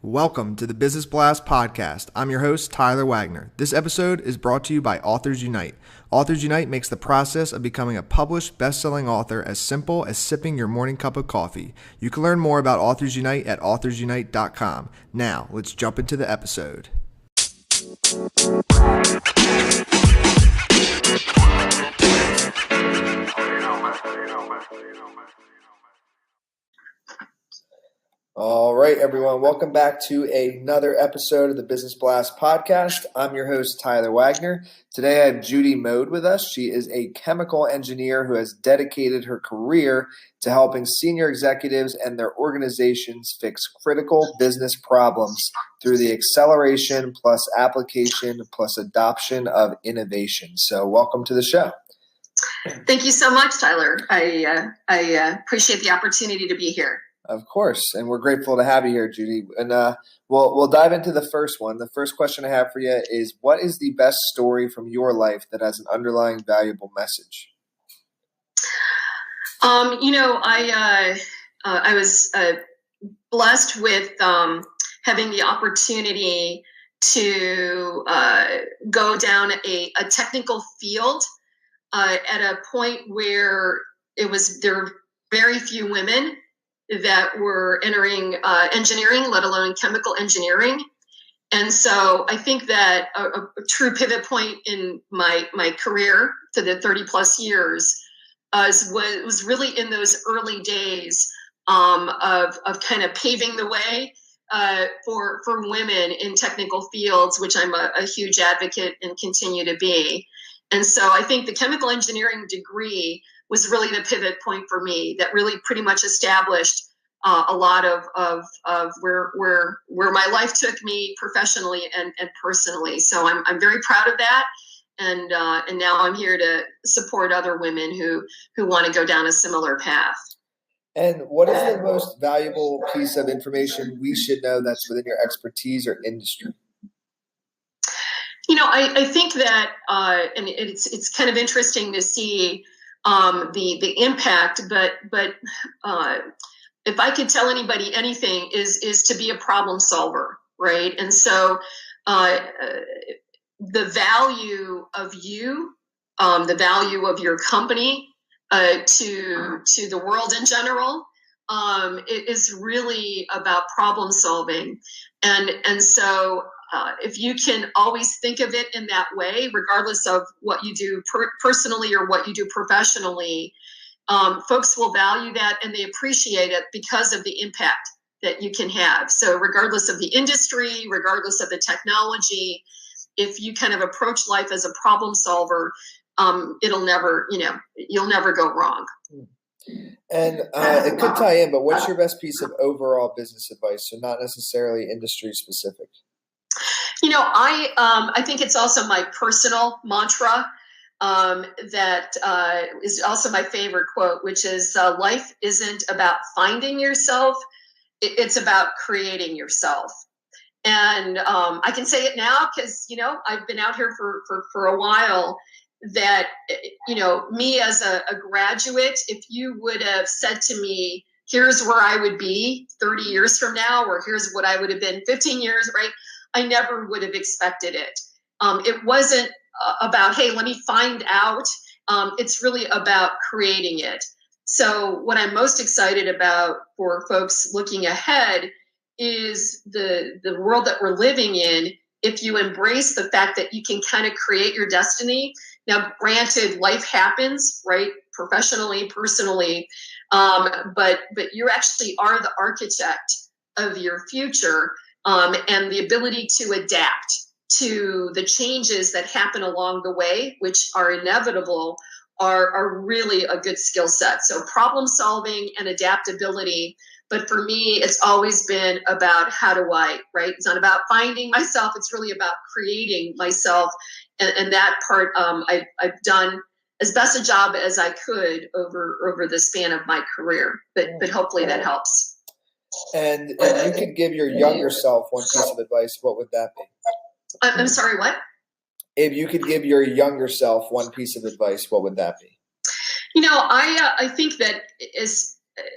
Welcome to the Business Blast podcast. I'm your host, Tyler Wagner. This episode is brought to you by Authors Unite. Authors Unite makes the process of becoming a published, best-selling author as simple as sipping your morning cup of coffee. You can learn more about Authors Unite at authorsunite.com. Now, let's jump into the episode. All right, everyone. Welcome back to another episode of the Business Blast podcast. I'm your host, Tyler Wagner. Today I have Judy with us. She is a chemical engineer who has dedicated her career to helping senior executives and their organizations fix critical business problems through the acceleration plus application plus adoption of innovation. So welcome to the show. Thank you so much, Tyler. I appreciate the opportunity to be here. Of course, and we're grateful to have you here, Judy. And we'll dive into the first one. The first question I have for you is, what is the best story from your life that has an underlying valuable message? I was blessed with having the opportunity to go down a technical field at a point where there were very few women that were entering engineering, let alone chemical engineering. And so I think that a true pivot point in my career to the 30 plus years was really in those early days of kind of paving the way for women in technical fields, which I'm a huge advocate and continue to be. And so I think the chemical engineering degree was really the pivot point for me that really pretty much established a lot of where my life took me professionally and personally. So I'm very proud of that. And now I'm here to support other women who want to go down a similar path. And what is the most valuable piece of information we should know that's within your expertise or industry? I think that, and it's kind of interesting to see the impact, but if I could tell anybody anything, is to be a problem solver, right? And so the value of you, the value of your company to the world in general, it is really about problem solving, and so. If you can always think of it in that way, regardless of what you do personally or what you do professionally, folks will value that and they appreciate it because of the impact that you can have. So regardless of the industry, regardless of the technology, if you kind of approach life as a problem solver, you'll never go wrong. And it could tie in, but what's your best piece of overall business advice? So not necessarily industry specific. I think it's also my personal mantra that is also my favorite quote, which is life isn't about finding yourself. It's about creating yourself. And I can say it now because, I've been out here for a while that, me as a graduate, if you would have said to me, here's where I would be 30 years from now, or here's what I would have been 15 years, right? I never would have expected it. It wasn't about, hey, let me find out. It's really about creating it. So what I'm most excited about for folks looking ahead is the world that we're living in. If you embrace the fact that you can kind of create your destiny. Now, granted, life happens, right? Professionally, personally, but you actually are the architect of your future. And the ability to adapt to the changes that happen along the way, which are inevitable, are really a good skill set. So problem solving and adaptability. But for me, it's always been about how do I, right? It's not about finding myself. It's really about creating myself. And that part I've done as best a job as I could over the span of my career. But hopefully that helps. And if you could give your younger self one piece of advice, what would that be? I'm sorry, what? If you could give your younger self one piece of advice, what would that be? I think that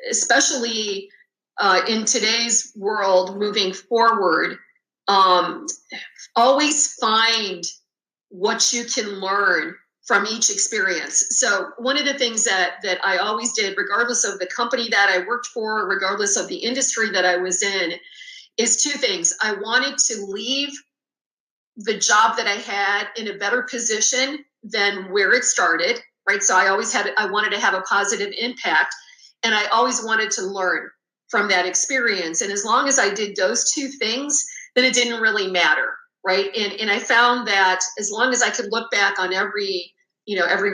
especially in today's world moving forward, always find what you can learn from each experience. So one of the things that I always did, regardless of the company that I worked for, regardless of the industry that I was in, is two things. I wanted to leave the job that I had in a better position than where it started, right? So I wanted to have a positive impact, and I always wanted to learn from that experience. And as long as I did those two things, then it didn't really matter, right? And I found that as long as I could look back on every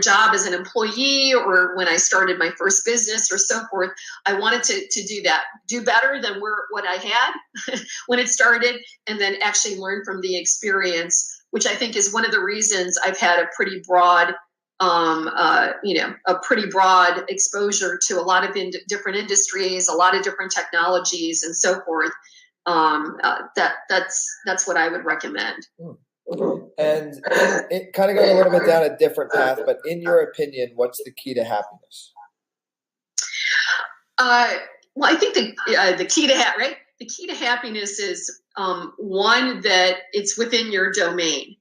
job as an employee, or when I started my first business or so forth, I wanted to do that, do better than what I had when it started, and then actually learn from the experience, which I think is one of the reasons I've had a pretty broad exposure to a lot of different industries, a lot of different technologies, and so forth. That's what I would recommend. And it kind of goes a little bit down a different path, but in your opinion, what's the key to happiness? Well, I think the key to happiness is one, that it's within your domain,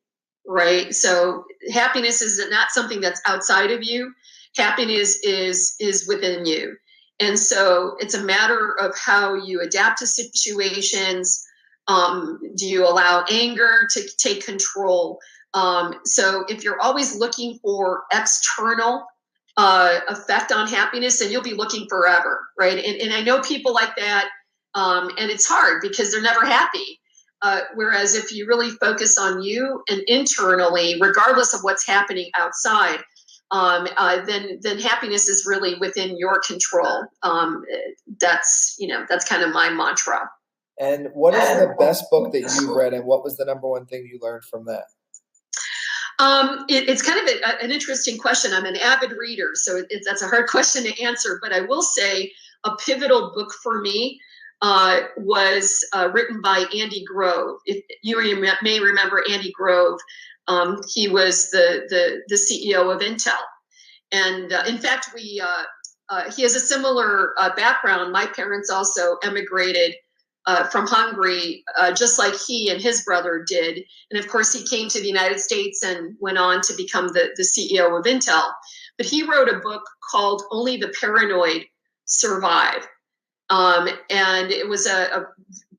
right? So happiness is not something that's outside of you. Happiness is within you. And so it's a matter of how you adapt to situations. Do you allow anger to take control? So if you're always looking for external effect on happiness, then you'll be looking forever, right? And I know people like that, and it's hard because they're never happy. Whereas if you really focus on you and internally, regardless of what's happening outside, then happiness is really within your control. That's kind of my mantra. And what is the best book that you've read, and what was the number one thing you learned from that? It's kind of an interesting question. I'm an avid reader, so that's a hard question to answer. But I will say a pivotal book for me was written by Andy Grove. If you may remember Andy Grove, he was the CEO of Intel, and in fact, he has a similar background. My parents also emigrated from Hungary, just like he and his brother did. And of course, he came to the United States and went on to become the CEO of Intel. But he wrote a book called Only the Paranoid Survive. And it was a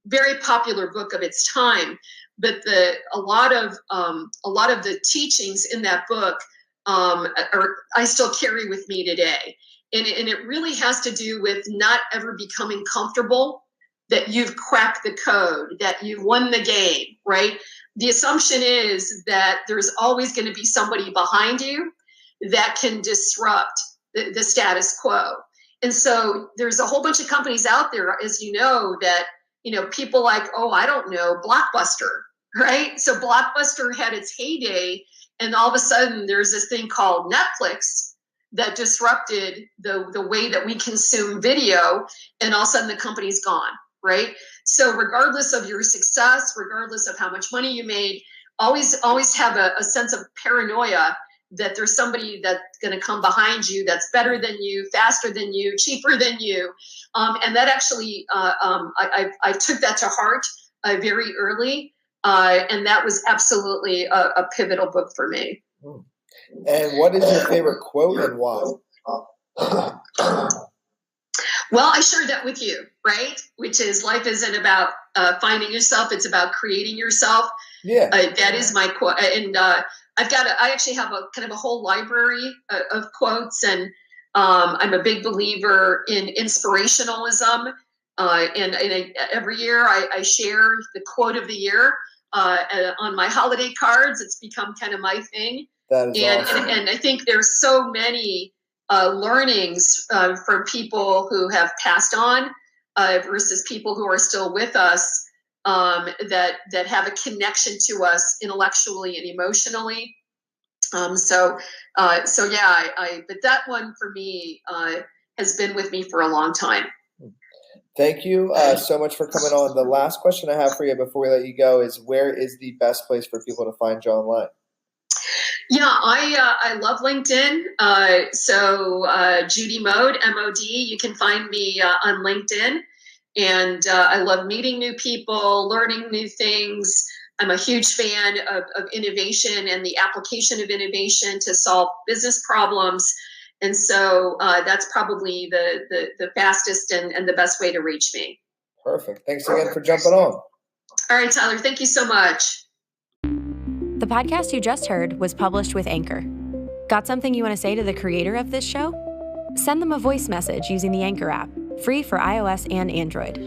very popular book of its time. But a lot of the teachings in that book I still carry with me today. And it really has to do with not ever becoming comfortable that you've cracked the code, that you've won the game, right? The assumption is that there's always going to be somebody behind you that can disrupt the status quo. And so there's a whole bunch of companies out there, as you know, that, people like, I don't know, Blockbuster, right? So Blockbuster had its heyday, and all of a sudden there's this thing called Netflix that disrupted the way that we consume video, and all of a sudden the company's gone. Right. So regardless of your success, regardless of how much money you made, always have a sense of paranoia that there's somebody that's going to come behind you that's better than you, faster than you, cheaper than you. And that actually, I took that to heart very early. And that was absolutely a pivotal book for me. And what is your favorite quote and why? Well, I shared that with you, right? Which is, life isn't about finding yourself; it's about creating yourself. Yeah, that is my quote, and I actually have a kind of a whole library of quotes, and I'm a big believer in inspirationalism. And every year I share the quote of the year on my holiday cards. It's become kind of my thing. That is awesome. And I think there's so many learnings from people who have passed on versus people who are still with us that have a connection to us intellectually and emotionally. So yeah, but that one for me has been with me for a long time. Thank you so much for coming on. The last question I have for you before we let you go is, where is the best place for people to find you online? Yeah, I love LinkedIn. So Judy Mode, MOD, you can find me on LinkedIn. And I love meeting new people, learning new things. I'm a huge fan of innovation and the application of innovation to solve business problems. And so that's probably the fastest and the best way to reach me. Perfect. Thanks again for jumping on. All right, Tyler, thank you so much. The podcast you just heard was published with Anchor. Got something you want to say to the creator of this show? Send them a voice message using the Anchor app, free for iOS and Android.